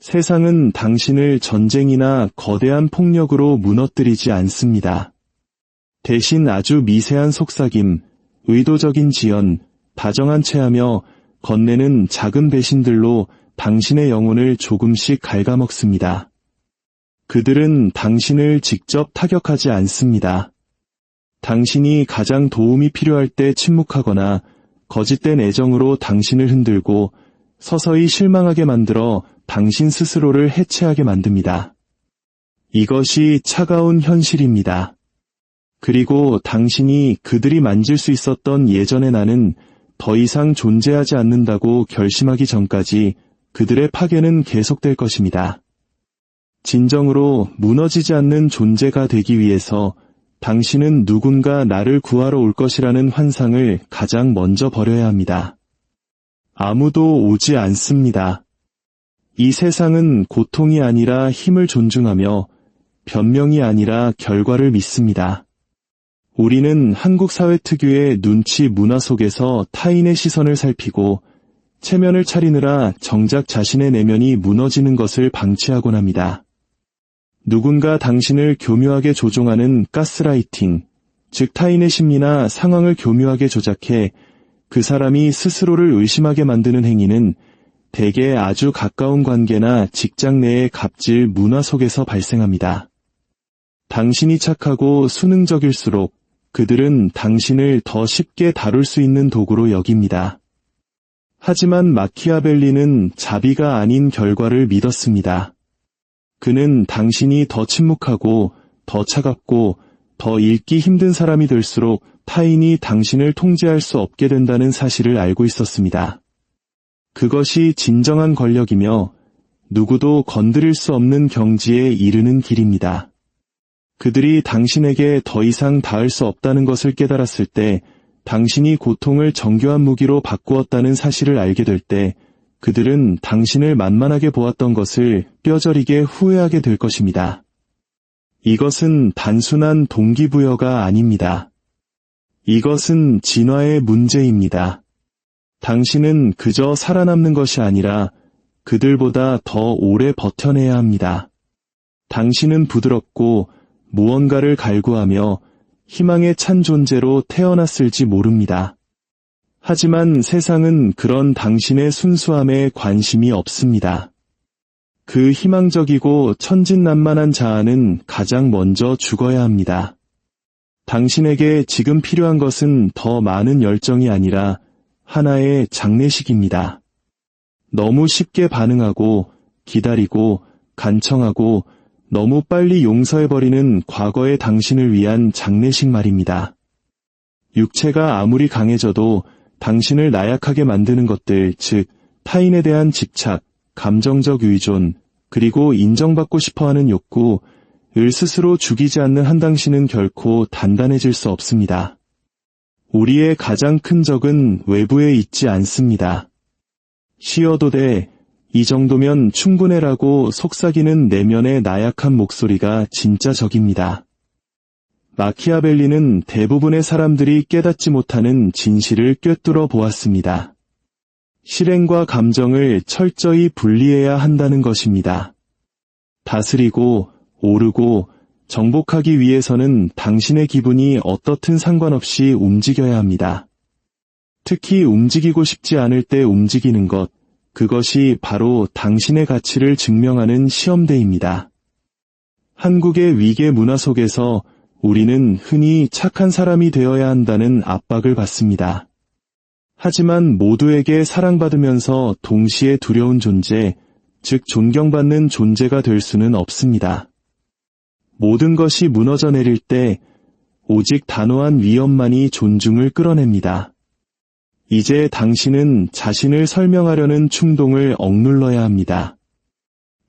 세상은 당신을 전쟁이나 거대한 폭력으로 무너뜨리지 않습니다. 대신 아주 미세한 속삭임, 의도적인 지연, 다정한 체하며 건네는 작은 배신들로 당신의 영혼을 조금씩 갉아먹습니다. 그들은 당신을 직접 타격하지 않습니다. 당신이 가장 도움이 필요할 때 침묵하거나 거짓된 애정으로 당신을 흔들고 서서히 실망하게 만들어 당신 스스로를 해체하게 만듭니다. 이것이 차가운 현실입니다. 그리고 당신이 그들이 만질 수 있었던 예전의 나는 더 이상 존재하지 않는다고 결심하기 전까지 그들의 파괴는 계속될 것입니다. 진정으로 무너지지 않는 존재가 되기 위해서 당신은 누군가 나를 구하러 올 것이라는 환상을 가장 먼저 버려야 합니다. 아무도 오지 않습니다. 이 세상은 고통이 아니라 힘을 존중하며 변명이 아니라 결과를 믿습니다. 우리는 한국 사회 특유의 눈치 문화 속에서 타인의 시선을 살피고 체면을 차리느라 정작 자신의 내면이 무너지는 것을 방치하곤 합니다. 누군가 당신을 교묘하게 조종하는 가스라이팅, 즉 타인의 심리나 상황을 교묘하게 조작해 그 사람이 스스로를 의심하게 만드는 행위는 대개 아주 가까운 관계나 직장 내의 갑질 문화 속에서 발생합니다. 당신이 착하고 수능적일수록 그들은 당신을 더 쉽게 다룰 수 있는 도구로 여깁니다. 하지만 마키아벨리는 자비가 아닌 결과를 믿었습니다. 그는 당신이 더 침묵하고 더 차갑고 더 읽기 힘든 사람이 될수록 타인이 당신을 통제할 수 없게 된다는 사실을 알고 있었습니다. 그것이 진정한 권력이며 누구도 건드릴 수 없는 경지에 이르는 길입니다. 그들이 당신에게 더 이상 닿을 수 없다는 것을 깨달았을 때, 당신이 고통을 정교한 무기로 바꾸었다는 사실을 알게 될 때, 그들은 당신을 만만하게 보았던 것을 뼈저리게 후회하게 될 것입니다. 이것은 단순한 동기부여가 아닙니다. 이것은 진화의 문제입니다. 당신은 그저 살아남는 것이 아니라 그들보다 더 오래 버텨내야 합니다. 당신은 부드럽고 무언가를 갈구하며 희망에 찬 존재로 태어났을지 모릅니다. 하지만 세상은 그런 당신의 순수함에 관심이 없습니다. 그 희망적이고 천진난만한 자아는 가장 먼저 죽어야 합니다. 당신에게 지금 필요한 것은 더 많은 열정이 아니라 하나의 장례식입니다. 너무 쉽게 반응하고 기다리고 간청하고 너무 빨리 용서해버리는 과거의 당신을 위한 장례식 말입니다. 육체가 아무리 강해져도 당신을 나약하게 만드는 것들, 즉 타인에 대한 집착, 감정적 의존, 그리고 인정받고 싶어하는 욕구를 스스로 죽이지 않는 한 당신은 결코 단단해질 수 없습니다. 우리의 가장 큰 적은 외부에 있지 않습니다. 쉬어도 돼, 이 정도면 충분해라고 속삭이는 내면의 나약한 목소리가 진짜 적입니다. 마키아벨리는 대부분의 사람들이 깨닫지 못하는 진실을 꿰뚫어 보았습니다. 실행과 감정을 철저히 분리해야 한다는 것입니다. 다스리고 오르고 정복하기 위해서는 당신의 기분이 어떻든 상관없이 움직여야 합니다. 특히 움직이고 싶지 않을 때 움직이는 것, 그것이 바로 당신의 가치를 증명하는 시험대입니다. 한국의 위계 문화 속에서 우리는 흔히 착한 사람이 되어야 한다는 압박을 받습니다. 하지만 모두에게 사랑받으면서 동시에 두려운 존재, 즉 존경받는 존재가 될 수는 없습니다. 모든 것이 무너져 내릴 때 오직 단호한 위엄만이 존중을 끌어냅니다. 이제 당신은 자신을 설명하려는 충동을 억눌러야 합니다.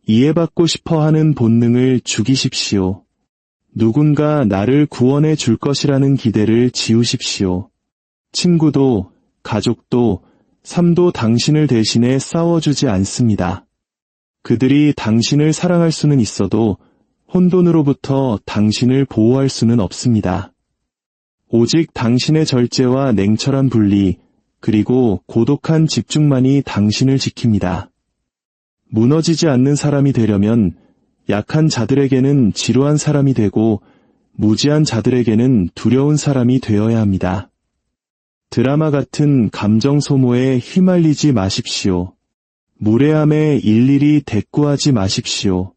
이해받고 싶어 하는 본능을 죽이십시오. 누군가 나를 구원해 줄 것이라는 기대를 지우십시오. 친구도, 가족도, 삶도 당신을 대신해 싸워주지 않습니다. 그들이 당신을 사랑할 수는 있어도 혼돈으로부터 당신을 보호할 수는 없습니다. 오직 당신의 절제와 냉철한 분리, 그리고 고독한 집중만이 당신을 지킵니다. 무너지지 않는 사람이 되려면 약한 자들에게는 지루한 사람이 되고 무지한 자들에게는 두려운 사람이 되어야 합니다. 드라마 같은 감정 소모에 휘말리지 마십시오. 무례함에 일일이 대꾸하지 마십시오.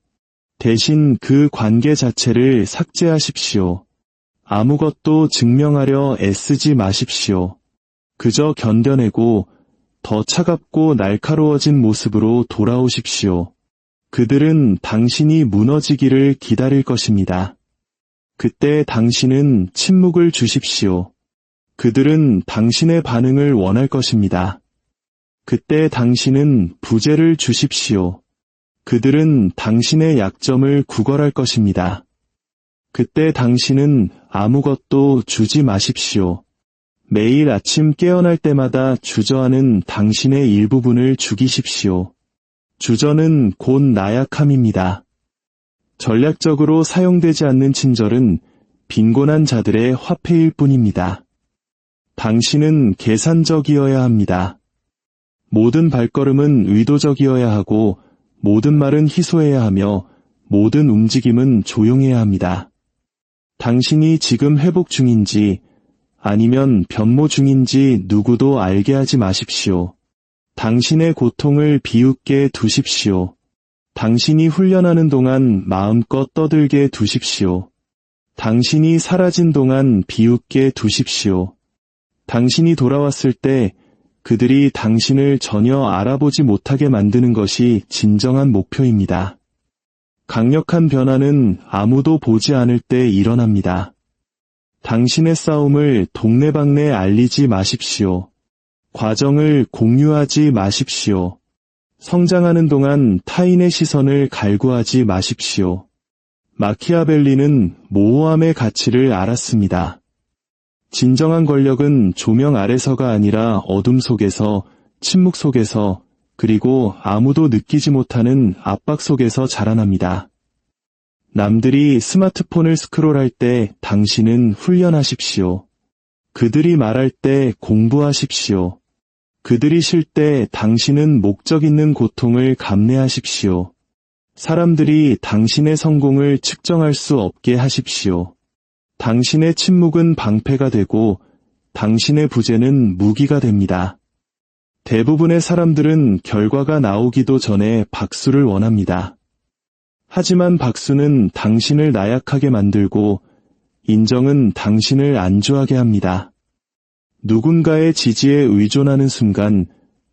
대신 그 관계 자체를 삭제하십시오. 아무것도 증명하려 애쓰지 마십시오. 그저 견뎌내고 더 차갑고 날카로워진 모습으로 돌아오십시오. 그들은 당신이 무너지기를 기다릴 것입니다. 그때 당신은 침묵을 주십시오. 그들은 당신의 반응을 원할 것입니다. 그때 당신은 부재를 주십시오. 그들은 당신의 약점을 구걸할 것입니다. 그때 당신은 아무것도 주지 마십시오. 매일 아침 깨어날 때마다 주저하는 당신의 일부분을 죽이십시오. 주저는 곧 나약함입니다. 전략적으로 사용되지 않는 친절은 빈곤한 자들의 화폐일 뿐입니다. 당신은 계산적이어야 합니다. 모든 발걸음은 의도적이어야 하고 모든 말은 희소해야 하며 모든 움직임은 조용해야 합니다. 당신이 지금 회복 중인지 아니면 변모 중인지 누구도 알게 하지 마십시오. 당신의 고통을 비웃게 두십시오. 당신이 훈련하는 동안 마음껏 떠들게 두십시오. 당신이 사라진 동안 비웃게 두십시오. 당신이 돌아왔을 때 그들이 당신을 전혀 알아보지 못하게 만드는 것이 진정한 목표입니다. 강력한 변화는 아무도 보지 않을 때 일어납니다. 당신의 싸움을 동네방네 알리지 마십시오. 과정을 공유하지 마십시오. 성장하는 동안 타인의 시선을 갈구하지 마십시오. 마키아벨리는 모호함의 가치를 알았습니다. 진정한 권력은 조명 아래서가 아니라 어둠 속에서, 침묵 속에서, 그리고 아무도 느끼지 못하는 압박 속에서 자라납니다. 남들이 스마트폰을 스크롤할 때 당신은 훈련하십시오. 그들이 말할 때 공부하십시오. 그들이 쉴 때 당신은 목적 있는 고통을 감내하십시오. 사람들이 당신의 성공을 측정할 수 없게 하십시오. 당신의 침묵은 방패가 되고 당신의 부재는 무기가 됩니다. 대부분의 사람들은 결과가 나오기도 전에 박수를 원합니다. 하지만 박수는 당신을 나약하게 만들고 인정은 당신을 안주하게 합니다. 누군가의 지지에 의존하는 순간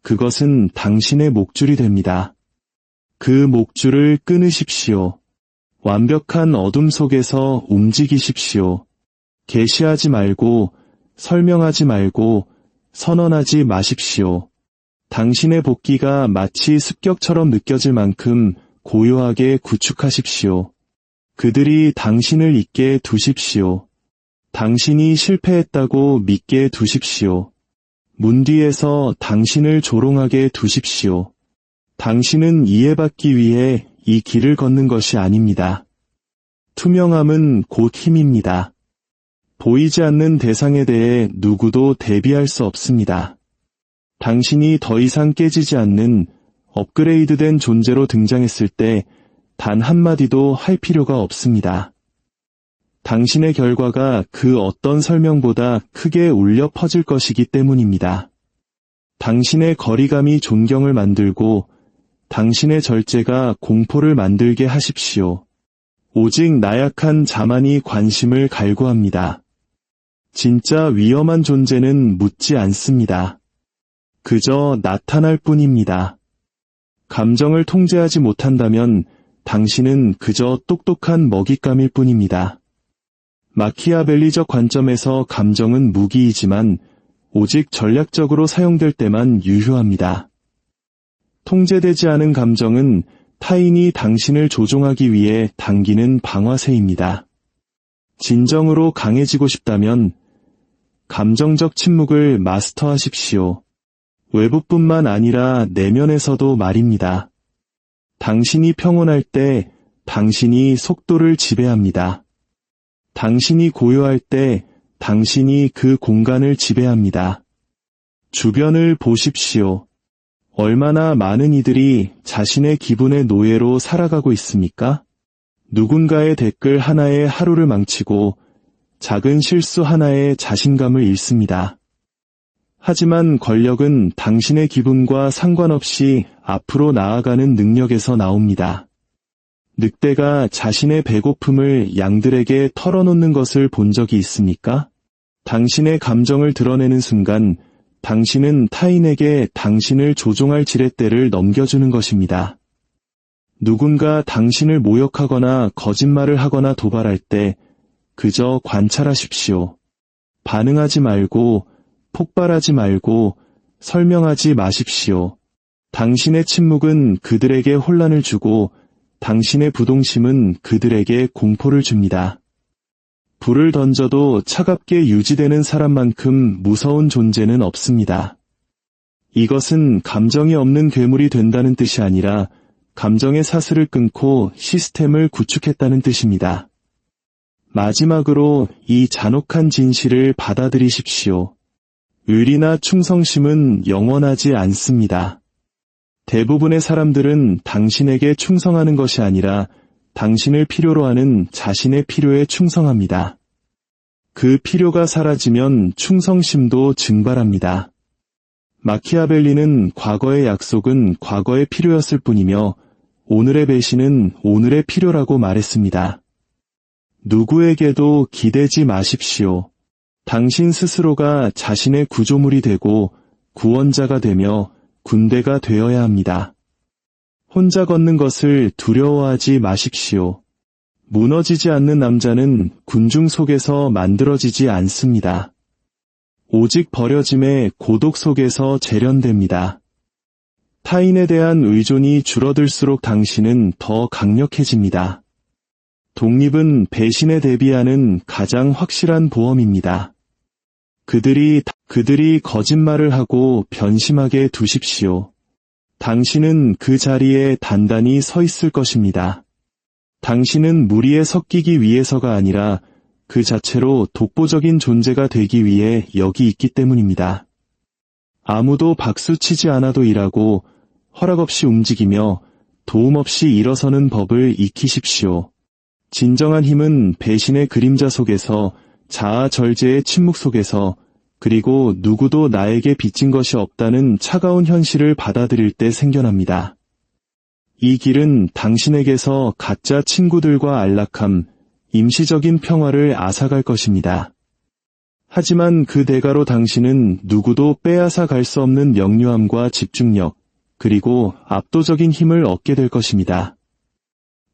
그것은 당신의 목줄이 됩니다. 그 목줄을 끊으십시오. 완벽한 어둠 속에서 움직이십시오. 계시하지 말고, 설명하지 말고, 선언하지 마십시오. 당신의 복귀가 마치 습격처럼 느껴질 만큼 고요하게 구축하십시오. 그들이 당신을 잊게 두십시오. 당신이 실패했다고 믿게 두십시오. 문 뒤에서 당신을 조롱하게 두십시오. 당신은 이해받기 위해 이 길을 걷는 것이 아닙니다. 투명함은 곧 힘입니다. 보이지 않는 대상에 대해 누구도 대비할 수 없습니다. 당신이 더 이상 깨지지 않는 업그레이드된 존재로 등장했을 때 단 한마디도 할 필요가 없습니다. 당신의 결과가 그 어떤 설명보다 크게 울려 퍼질 것이기 때문입니다. 당신의 거리감이 존경을 만들고 당신의 절제가 공포를 만들게 하십시오. 오직 나약한 자만이 관심을 갈구합니다. 진짜 위험한 존재는 묻지 않습니다. 그저 나타날 뿐입니다. 감정을 통제하지 못한다면 당신은 그저 똑똑한 먹잇감일 뿐입니다. 마키아벨리적 관점에서 감정은 무기이지만 오직 전략적으로 사용될 때만 유효합니다. 통제되지 않은 감정은 타인이 당신을 조종하기 위해 당기는 방아쇠입니다. 진정으로 강해지고 싶다면 감정적 침묵을 마스터하십시오. 외부뿐만 아니라 내면에서도 말입니다. 당신이 평온할 때 당신이 속도를 지배합니다. 당신이 고요할 때 당신이 그 공간을 지배합니다. 주변을 보십시오. 얼마나 많은 이들이 자신의 기분의 노예로 살아가고 있습니까? 누군가의 댓글 하나에 하루를 망치고 작은 실수 하나에 자신감을 잃습니다. 하지만 권력은 당신의 기분과 상관없이 앞으로 나아가는 능력에서 나옵니다. 늑대가 자신의 배고픔을 양들에게 털어놓는 것을 본 적이 있습니까? 당신의 감정을 드러내는 순간 당신은 타인에게 당신을 조종할 지렛대를 넘겨주는 것입니다. 누군가 당신을 모욕하거나 거짓말을 하거나 도발할 때 그저 관찰하십시오. 반응하지 말고, 폭발하지 말고, 설명하지 마십시오. 당신의 침묵은 그들에게 혼란을 주고 당신의 부동심은 그들에게 공포를 줍니다. 불을 던져도 차갑게 유지되는 사람만큼 무서운 존재는 없습니다. 이것은 감정이 없는 괴물이 된다는 뜻이 아니라 감정의 사슬을 끊고 시스템을 구축했다는 뜻입니다. 마지막으로 이 잔혹한 진실을 받아들이십시오. 의리나 충성심은 영원하지 않습니다. 대부분의 사람들은 당신에게 충성하는 것이 아니라 당신을 필요로 하는 자신의 필요에 충성합니다. 그 필요가 사라지면 충성심도 증발합니다. 마키아벨리는 과거의 약속은 과거의 필요였을 뿐이며 오늘의 배신은 오늘의 필요라고 말했습니다. 누구에게도 기대지 마십시오. 당신 스스로가 자신의 구조물이 되고 구원자가 되며 군대가 되어야 합니다. 혼자 걷는 것을 두려워하지 마십시오. 무너지지 않는 남자는 군중 속에서 만들어지지 않습니다. 오직 버려짐의 고독 속에서 재련됩니다. 타인에 대한 의존이 줄어들수록 당신은 더 강력해집니다. 독립은 배신에 대비하는 가장 확실한 보험입니다. 그들이 거짓말을 하고 변심하게 두십시오. 당신은 그 자리에 단단히 서 있을 것입니다. 당신은 무리에 섞이기 위해서가 아니라 그 자체로 독보적인 존재가 되기 위해 여기 있기 때문입니다. 아무도 박수치지 않아도 일하고 허락 없이 움직이며 도움 없이 일어서는 법을 익히십시오. 진정한 힘은 배신의 그림자 속에서, 자아 절제의 침묵 속에서, 그리고 누구도 나에게 빚진 것이 없다는 차가운 현실을 받아들일 때 생겨납니다. 이 길은 당신에게서 가짜 친구들과 안락함, 임시적인 평화를 앗아갈 것입니다. 하지만 그 대가로 당신은 누구도 빼앗아 갈 수 없는 명료함과 집중력, 그리고 압도적인 힘을 얻게 될 것입니다.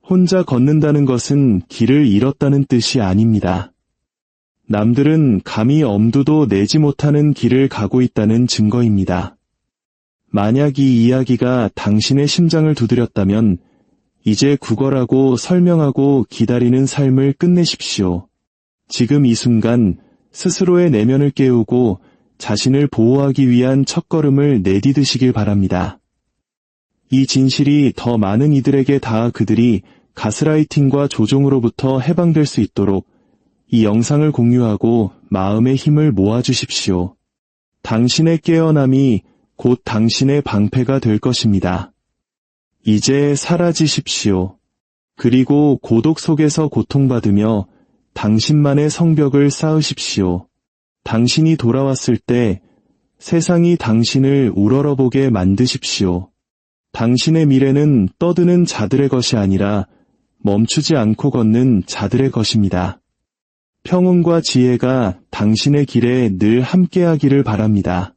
혼자 걷는다는 것은 길을 잃었다는 뜻이 아닙니다. 남들은 감히 엄두도 내지 못하는 길을 가고 있다는 증거입니다. 만약 이 이야기가 당신의 심장을 두드렸다면 이제 구걸하고 설명하고 기다리는 삶을 끝내십시오. 지금 이 순간 스스로의 내면을 깨우고 자신을 보호하기 위한 첫걸음을 내디드시길 바랍니다. 이 진실이 더 많은 이들에게 닿아 그들이 가스라이팅과 조종으로부터 해방될 수 있도록 이 영상을 공유하고 마음의 힘을 모아주십시오. 당신의 깨어남이 곧 당신의 방패가 될 것입니다. 이제 사라지십시오. 그리고 고독 속에서 고통받으며 당신만의 성벽을 쌓으십시오. 당신이 돌아왔을 때 세상이 당신을 우러러보게 만드십시오. 당신의 미래는 떠드는 자들의 것이 아니라 멈추지 않고 걷는 자들의 것입니다. 평온과 지혜가 당신의 길에 늘 함께하기를 바랍니다.